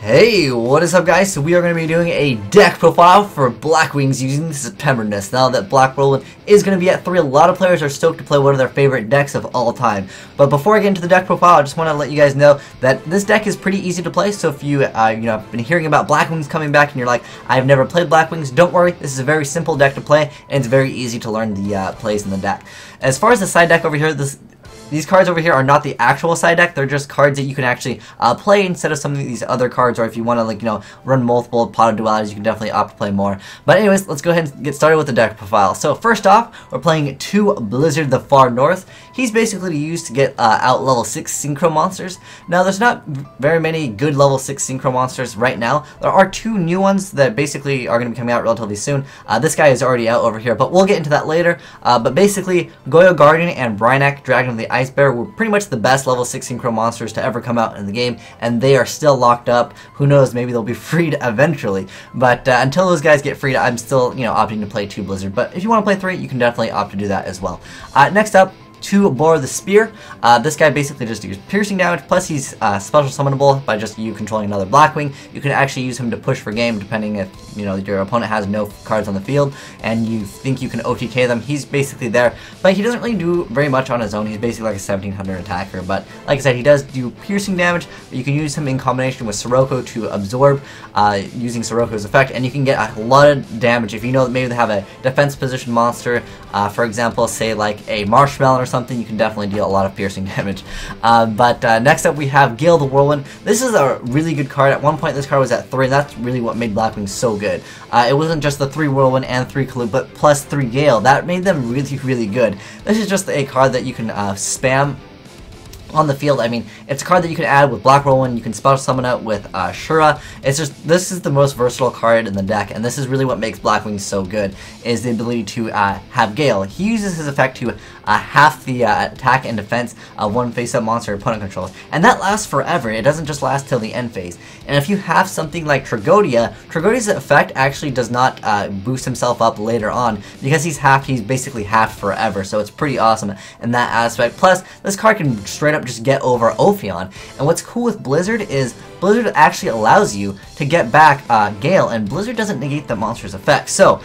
Hey, what is up guys? So we are going to be doing a deck profile for Blackwings using September Nest. Now that Black Whirlwind is going to be at 3, a lot of players are stoked to play one of their favorite decks of all time. But before I get into the deck profile, I just want to let you guys know that this deck is pretty easy to play. So if you have been hearing about Blackwings coming back and you're like, I've never played Blackwings, don't worry. This is a very simple deck to play and it's very easy to learn the plays in the deck. As far as the side deck over here, these cards over here are not the actual side deck. They're just cards that you can actually play instead of some of these other cards. Or if you want to, run multiple pot of dualities, you can definitely opt to play more. But anyways, let's go ahead and get started with the deck profile. So first off, we're playing 2 Blizzard the Far North. He's basically used to get out level 6 Synchro monsters. Now, there's not very many good level 6 Synchro monsters right now. There are 2 new ones that basically are going to be coming out relatively soon. This guy is already out over here, but we'll get into that later. But basically, Goyo Guardian and Brynak, Dragon of the Ice Bear, were pretty much the best level 6 Synchro monsters to ever come out in the game, and they are still locked up. Who knows, maybe they'll be freed eventually. But until those guys get freed, I'm still, opting to play 2 Blizzard. But if you want to play 3, you can definitely opt to do that as well. Next up, 2 Boar the Spear. This guy basically just does piercing damage, plus he's special summonable by just you controlling another Blackwing. You can actually use him to push for game, depending if your opponent has no cards on the field and you think you can OTK them. He's basically there, but he doesn't really do very much on his own. He's basically like a 1700 attacker, but like I said, he does do piercing damage. But you can use him in combination with Sirocco to absorb, using Sirocco's effect, and you can get a lot of damage if you know that maybe they have a defense position monster. For example, say like a Marshmallow or something, you can definitely deal a lot of piercing damage. Next up we have Gale the Whirlwind. This is a really good card. At one point this card was at 3, and that's really what made Blackwing so good. It wasn't just the 3 Whirlwind and 3 Kalu, but plus 3 Gale. That made them really, really good. This is just a card that you can spam on the field. I mean, it's a card that you can add with Black Whirlwind. You can special summon it with Shura. This is the most versatile card in the deck, and this is really what makes Blackwing so good, is the ability to have Gale. He uses his effect to half the attack and defense of one face-up monster opponent controls, and that lasts forever. It doesn't just last till the end phase. And if you have something like Tragoedia, Tragoedia's effect actually does not boost himself up later on, because he's basically half forever, so it's pretty awesome in that aspect. Plus, this card can straight up just get over Ophion. And what's cool with Blizzard is Blizzard actually allows you to get back Gale, and Blizzard doesn't negate the monster's effect. So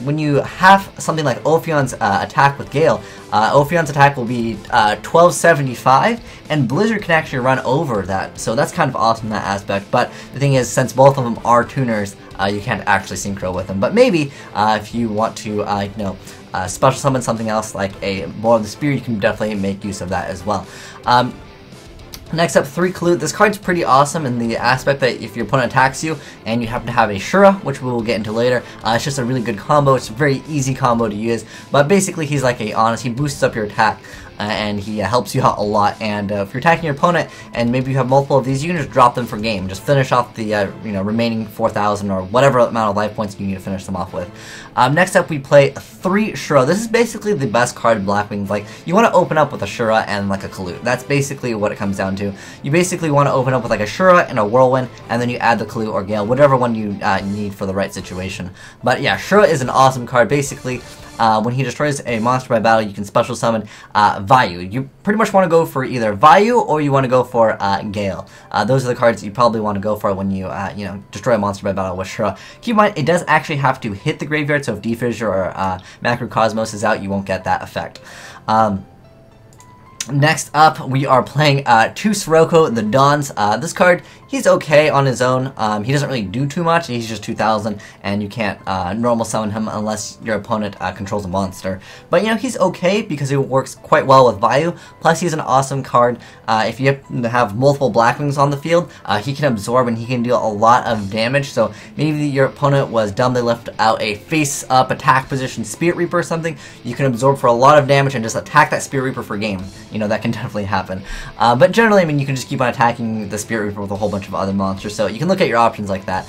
when you have something like Ophion's attack with Gale, Ophion's attack will be 1275, and Blizzard can actually run over that. So that's kind of awesome in that aspect. But the thing is, since both of them are tuners, you can't actually synchro with them. But maybe if you want to, special summon something else like a Boar of the Spear, you can definitely make use of that as well. Next up, 3 Kalut. This card's pretty awesome in the aspect that if your opponent attacks you and you happen to have a Shura, which we will get into later, it's just a really good combo. It's a very easy combo to use, but basically he's like he boosts up your attack. And he helps you out a lot. And if you're attacking your opponent and maybe you have multiple of these, you can just drop them for game. Just finish off the remaining 4,000 or whatever amount of life points you need to finish them off with. Next up, we play 3 Shura. This is basically the best card in Blackwing. Like, you want to open up with a Shura and like a Kalut. That's basically what it comes down to. You basically want to open up with like a Shura and a Whirlwind, and then you add the Kalut or Gale, whatever one you need for the right situation. But yeah, Shura is an awesome card. Basically, when he destroys a monster by battle, you can special summon Vayu. You pretty much want to go for either Vayu or you want to go for Gale. Those are the cards you probably want to go for when you destroy a monster by battle with Shura. Keep in mind, it does actually have to hit the graveyard, so if D-Fissure or Macrocosmos is out, you won't get that effect. Next up, we are playing 2 Sirocco the Dons. This card, he's okay on his own. He doesn't really do too much. He's just 2,000, and you can't normal summon him unless your opponent controls a monster. But he's okay because he works quite well with Vayu. Plus, he's an awesome card. If you have multiple Blackwings on the field, he can absorb and he can deal a lot of damage. So maybe your opponent was dumb, they left out a face-up attack position Spirit Reaper or something. You can absorb for a lot of damage and just attack that Spirit Reaper for game. That can definitely happen. But generally, you can just keep on attacking the Spirit Reaper with a whole bunch of other monsters, so you can look at your options like that.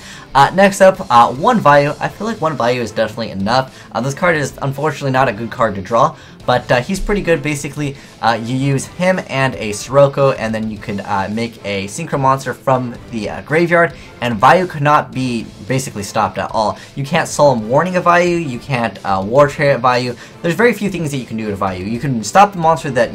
Next up, 1 Vayu. I feel like 1 Vayu is definitely enough. This card is unfortunately not a good card to draw, but he's pretty good. Basically, you use him and a Sirocco, and then you can make a Synchro monster from the graveyard, and Vayu cannot be basically stopped at all. You can't Solemn Warning a Vayu, you can't War Chariot Vayu. There's very few things that you can do to Vayu. You can stop the monster that,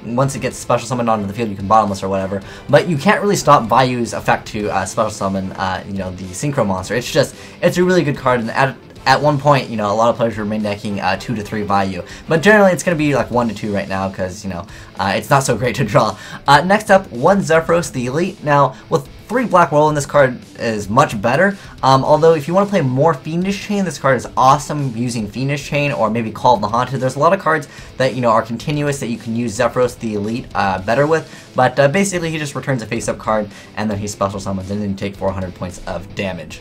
once it gets special summoned onto the field, you can bottomless or whatever. But you can't really stop Vayu's effect to special summon, you know, the Synchro monster. It's a really good card, and at one point, you know, a lot of players were main decking 2 to 3 Vayu, but generally it's going to be like 1 to 2 right now because, you know, it's not so great to draw. Next up, 1 Zephyros the Elite. Now, with 3 Black Whirlwind, this card is much better, although if you want to play more Fiendish Chain, this card is awesome using Fiendish Chain or maybe Call of the Haunted. There's a lot of cards that, you know, are continuous that you can use Zephyros the Elite better with, but basically he just returns a face-up card and then he special summons and then you take 400 points of damage.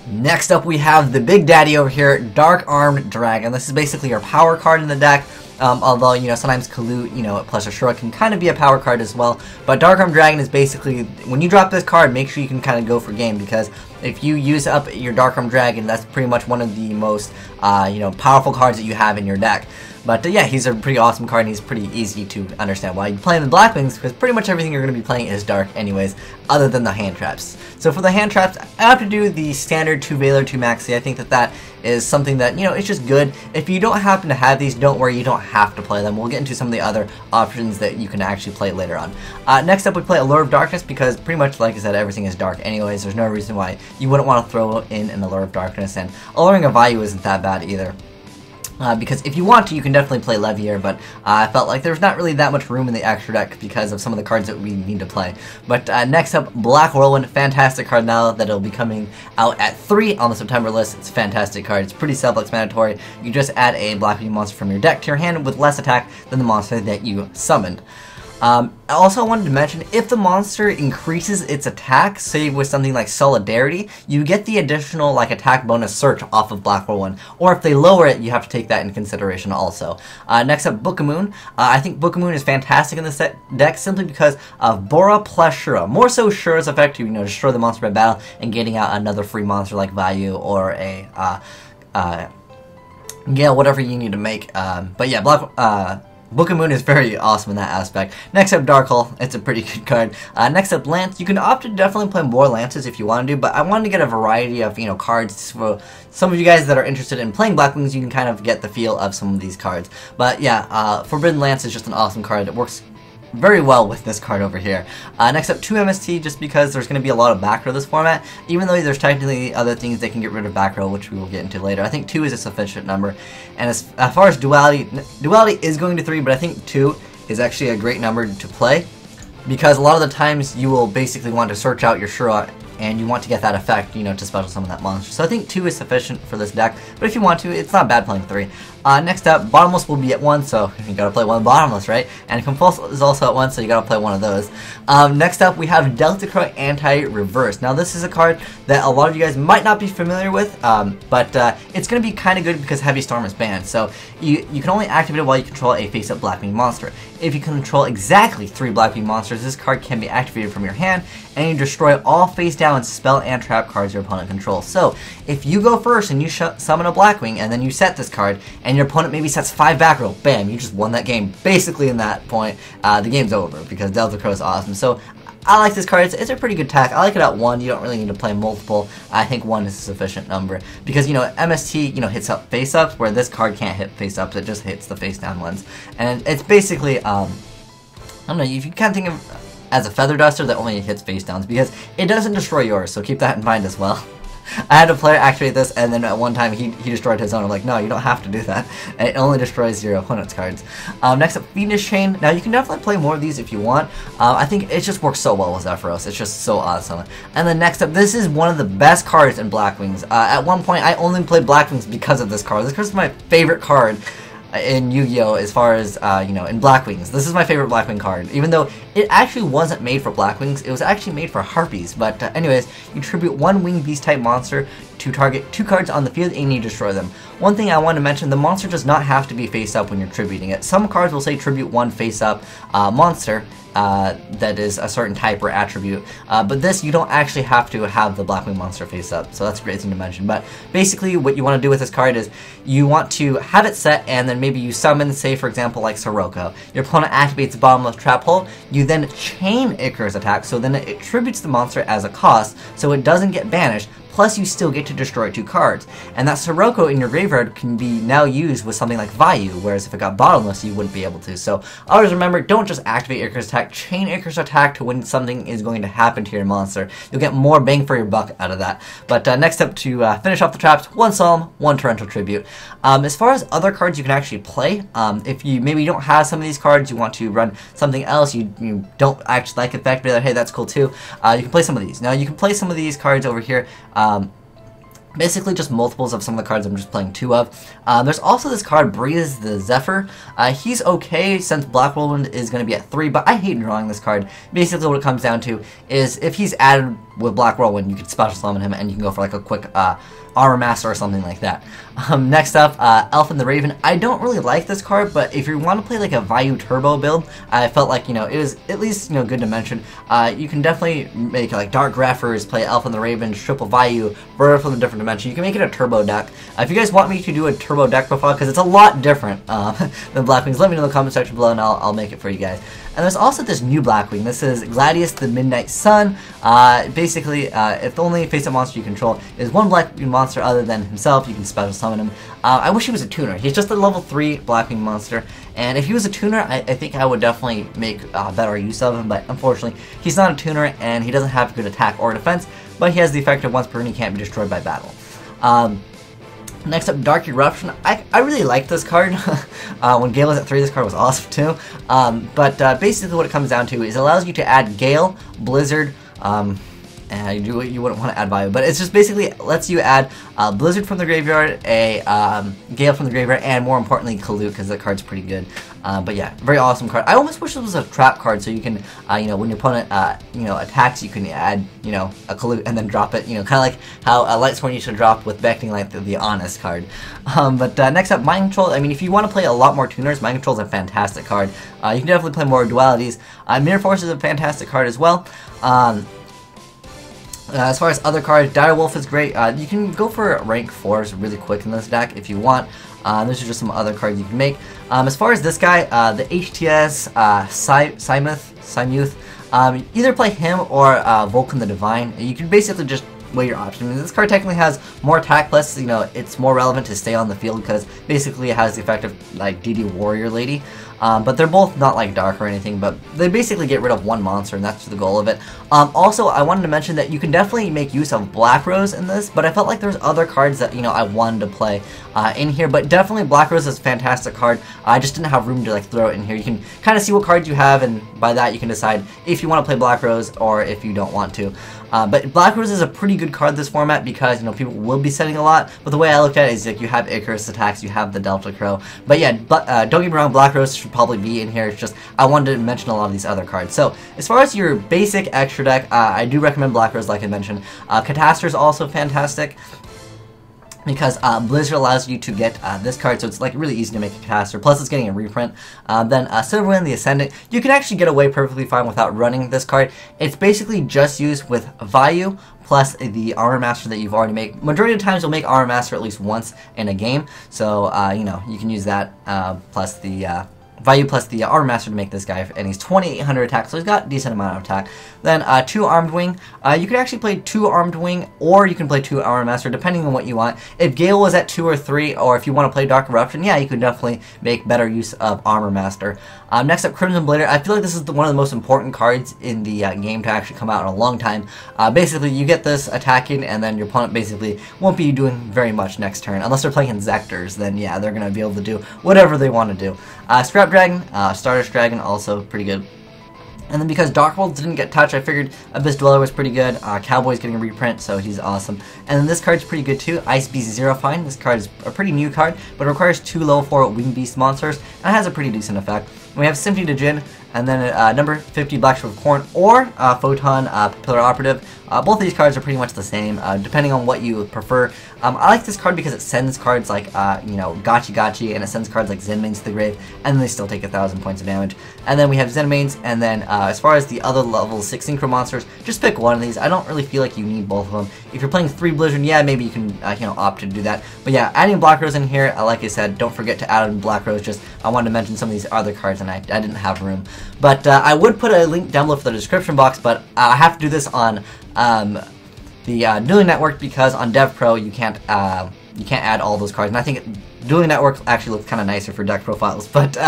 Next up, we have the big daddy over here, Dark Armed Dragon. This is basically your power card in the deck. Although, you know, sometimes Kalut, you know, plus Ashura can kind of be a power card as well. But Dark Armed Dragon is basically, when you drop this card, make sure you can kind of go for game, because if you use up your Dark Armed Dragon, that's pretty much one of the most, you know, powerful cards that you have in your deck. But yeah, he's a pretty awesome card, and he's pretty easy to understand why you play in the Blackwings, because pretty much everything you're going to be playing is dark anyways, other than the hand traps. So for the hand traps, I have to do the standard 2 Valor, 2 Maxi. I think that is something that, you know, it's just good. If you don't happen to have these, don't worry, you don't have to play them. We'll get into some of the other options that you can actually play later on. Next up, we play Allure of Darkness, because pretty much, like I said, everything is dark anyways. There's no reason why you wouldn't want to throw in an Allure of Darkness, and Alluring a Vayu isn't that bad either. Because if you want to, you can definitely play Levier, but I felt like there's not really that much room in the extra deck because of some of the cards that we need to play. But next up, Black Whirlwind, fantastic card now that it'll be coming out at 3 on the September list. It's a fantastic card. It's pretty self-explanatory. You just add a Black Whirlwind monster from your deck to your hand with less attack than the monster that you summoned. Also, I wanted to mention, if the monster increases its attack, say with something like Solidarity, you get the additional like attack bonus Search off of Black Whirlwind. Or if they lower it, you have to take that into consideration also. Next up, Book of Moon. I think Book of Moon is fantastic in this deck simply because of Bora plus Shura. More so Shura's effect to, you know, destroy the monster by battle and getting out another free monster like Vayu or a yeah, whatever you need to make. But yeah, Book of Moon is very awesome in that aspect. Next up, Dark Hull. It's a pretty good card. Next up, Lance. You can opt to definitely play more Lances if you want to, but I wanted to get a variety of, you know, cards for some of you guys that are interested in playing Blackwings. You can kind of get the feel of some of these cards. But yeah, Forbidden Lance is just an awesome card. It works very well with this card over here. Next up, 2 MST, just because there's going to be a lot of back row this format, even though there's technically other things they can get rid of back row, which we will get into later. I think 2 is a sufficient number. And as far as duality is going to 3, but I think 2 is actually a great number to play, because a lot of the times you will basically want to search out your Shura and you want to get that effect, you know, to special summon that monster. So I think 2 is sufficient for this deck, but if you want to, it's not bad playing 3. Next up, Bottomless will be at 1, so you gotta play 1 Bottomless, right? And Compulse is also at 1, so you gotta play one of those. Next up, we have Deltacroix Anti-Reverse. Now, this is a card that a lot of you guys might not be familiar with, but it's gonna be kind of good because Heavy Storm is banned. So you can only activate it while you control a face-up Blackwing monster. If you control exactly 3 Blackwing monsters, this card can be activated from your hand, and you destroy all face-down spell and trap cards your opponent controls. So if you go first and you summon a Blackwing, and then you set this card, and your opponent maybe sets 5 back row, bam, you just won that game. Basically, in that point, the game's over because Deltacroix is awesome. So I like this card. It's a pretty good tack. I like it at 1. You don't really need to play multiple. I think 1 is a sufficient number because, you know, MST, you know, hits up face ups, where this card can't hit face ups. It just hits the face down ones, and it's basically I don't know, if you kind of think of as a Feather Duster that only hits face downs, because it doesn't destroy yours. So keep that in mind as well. I had a player activate this, and then at one time he destroyed his own. I'm like, no, you don't have to do that. It only destroys your opponent's cards. Next up, Fiendish Chain. Now, you can definitely play more of these if you want. I think it just works so well with Zephyros. It's just so awesome. And then next up, this is one of the best cards in Blackwings. At one point, I only played Blackwings because of this card. This card is my favorite card in Yu-Gi-Oh! As far as, you know, in Blackwings. This is my favorite Blackwing card, even though it actually wasn't made for Blackwings. It was actually made for Harpies. But anyways, you tribute 1 Winged Beast type monster to target 2 cards on the field and you destroy them. One thing I want to mention, the monster does not have to be face up when you're tributing it. Some cards will say tribute 1 face up monster that is a certain type or attribute, but this, you don't actually have to have the Blackwing monster face up, so that's a great thing to mention. But basically what you want to do with this card is you want to have it set, and then maybe you summon, say for example like Sirocco. Your opponent activates Bottomless Trap Hole, you then chain Icarus attack, so then it tributes the monster as a cost, so it doesn't get banished, plus you still get to destroy 2 cards. And that Sirocco in your graveyard can be now used with something like Vayu, whereas if it got bottomless, you wouldn't be able to. So always remember, don't just activate Icarus Attack, chain Icarus Attack to when something is going to happen to your monster. You'll get more bang for your buck out of that. But next up, to finish off the traps, 1 Solemn, 1 Torrential Tribute. As far as other cards you can actually play, if you maybe don't have some of these cards, you want to run something else, you don't actually like effect, but hey, that's cool too, you can play some of these. Now you can play some of these cards over here, basically just multiples of some of the cards I'm just playing 2 of. There's also this card, Breeze the Zephyr. He's okay since Black Whirlwind is going to be at 3, but I hate drawing this card. Basically what it comes down to is if he's added with Black Whirlwind, you can special summon him and you can go for like a quick Armor Master or something like that. Next up, Elfin the Raven. I don't really like this card, but if you want to play like a Vayu Turbo build, I felt like, it was at least, good to mention. You can definitely make like Dark Greffers, play Elfin the Raven, Triple Vayu, Bird from a different dimension. You can make it a turbo deck. If you guys want me to do a turbo deck profile, because it's a lot different than Blackwings, let me know in the comment section below and I'll make it for you guys. And there's also this new Blackwing. This is Gladius the Midnight Sun. Basically, if the only face-up monster you control is one Blackwing monster other than himself, you can special summon him. I wish he was a tuner. He's just a level 3 Blackwing monster, and if he was a tuner, I think I would definitely make better use of him, but unfortunately, he's not a tuner, and he doesn't have good attack or defense, but he has the effect of once per turn he can't be destroyed by battle. Next up, Dark Eruption. I really like this card. When Gale was at 3, this card was awesome too. But basically what it comes down to is it allows you to add Gale, Blizzard, and you wouldn't want to add Vayu, but it's just basically lets you add Blizzard from the graveyard, a Gale from the graveyard, and more importantly, Kalut, because that card's pretty good. But yeah, very awesome card. I almost wish it was a trap card, so you can, when your opponent, attacks, you can add, a Kalut and then drop it, kind of like how Lightsworn used to drop with Beckoning Light, the Honest card. But next up, Mind Control. I mean, if you want to play a lot more tuners, Mind Control is a fantastic card. You can definitely play more dualities. Mirror Force is a fantastic card as well. As far as other cards, Dire Wolf is great. You can go for rank 4s really quick in this deck if you want. Those are just some other cards you can make. As far as this guy, the HTS Simuth, either play him or Vulcan the Divine. You can basically just weigh your options. I mean, this card technically has more attack, plus it's more relevant to stay on the field because basically it has the effect of like DD Warrior Lady. But they're both not like dark or anything, but they basically get rid of one monster, and that's the goal of it. Also, I wanted to mention that you can definitely make use of Black Rose in this, but I felt like there's other cards that, I wanted to play in here, but definitely Black Rose is a fantastic card. I just didn't have room to like throw it in here. You can kind of see what cards you have, and by that you can decide if you want to play Black Rose or if you don't want to. But Black Rose is a pretty good card this format because, people will be setting a lot, but the way I looked at it is like you have Icarus attacks, you have the Delta Crow, but yeah, don't get me wrong, Black Rose should probably be in here. It's just I wanted to mention a lot of these other cards. So as far as your basic extra deck, I do recommend Black Rose, like I mentioned. Catastor is also fantastic because Blizzard allows you to get this card, so it's like really easy to make a Catastor, plus it's getting a reprint. Then Silverwind the Ascendant, you can actually get away perfectly fine without running this card. It's basically just used with Vayu plus the Armor Master that you've already made. Majority of the times you'll make Armor Master at least once in a game, so you can use that plus the Vayu plus the Armor Master to make this guy, and he's 2,800 attack, so he's got a decent amount of attack. Then 2 Armed Wing. You can actually play 2 Armed Wing, or you can play 2 Armor Master, depending on what you want. If Gale was at 2 or 3, or if you want to play Dark Eruption, yeah, you can definitely make better use of Armor Master. Next up, Crimson Blader. I feel like this is one of the most important cards in the game to actually come out in a long time. Basically, you get this attacking, and then your opponent basically won't be doing very much next turn. Unless they're playing Inzectors, then yeah, they're going to be able to do whatever they want to do. Scrap Dragon, Stardust Dragon, also pretty good. And then because Dark World didn't get touched, I figured Abyss Dweller was pretty good. Cowboy's getting a reprint, so he's awesome. And then this card's pretty good too, Ice Beast Zero Fine. This card is a pretty new card, but it requires 2 level 4 Wing Beast monsters, and it has a pretty decent effect. We have Symphony to Jin, and then number 50 Blackshirt Corn, or Photon Pillar Operative. Both of these cards are pretty much the same, depending on what you prefer. I like this card because it sends cards like, Gachi, and it sends cards like Zenmaines to the grave, and they still take 1,000 points of damage. And then we have Zenmaines, and then as far as the other level 6 Synchro monsters, just pick one of these. I don't really feel like you need both of them. If you're playing 3 Blizzard, yeah, maybe you can, opt to do that. But yeah, adding Black Rose in here, like I said, don't forget to add in Black Rose. Just I wanted to mention some of these other cards, and I didn't have room. But I would put a link down below for the description box, but I have to do this on the Dueling Network, because on Dev Pro you can't add all those cards, and I think Dueling Network actually looks kind of nicer for deck profiles. But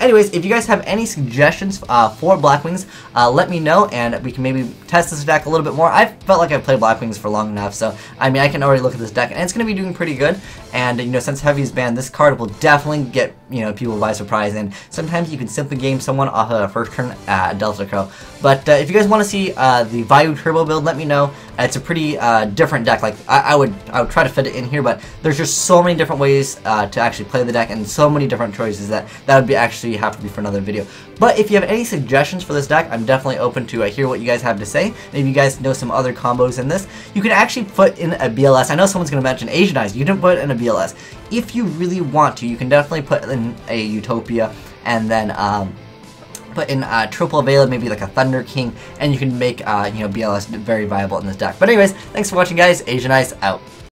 anyways, if you guys have any suggestions for Blackwings, let me know, and we can maybe test this deck a little bit more. I felt like I've played Blackwings for long enough, so I mean I can already look at this deck, and it's going to be doing pretty good. And you know, since Heavy is banned, this card will definitely get people by surprise, and sometimes you can simply game someone off of a first turn Delta Crow. But if you guys want to see the Vayu Turbo build, let me know. It's a pretty different deck. Like I would try to fit it in here, but there's just so many different ways to actually play the deck, and so many different choices that would be actually have to be for another video. But if you have any suggestions for this deck, I'm definitely open to hear what you guys have to say. And if you guys know some other combos in this, you can actually put in a BLS. I know someone's going to mention Asian Eyes. You can put in a BLS. If you really want to, you can definitely put in a Utopia, and then put in triple Veiled, maybe like a Thunder King, and you can make BLS very viable in this deck. But anyways, thanks for watching, guys. Asian Eyes out.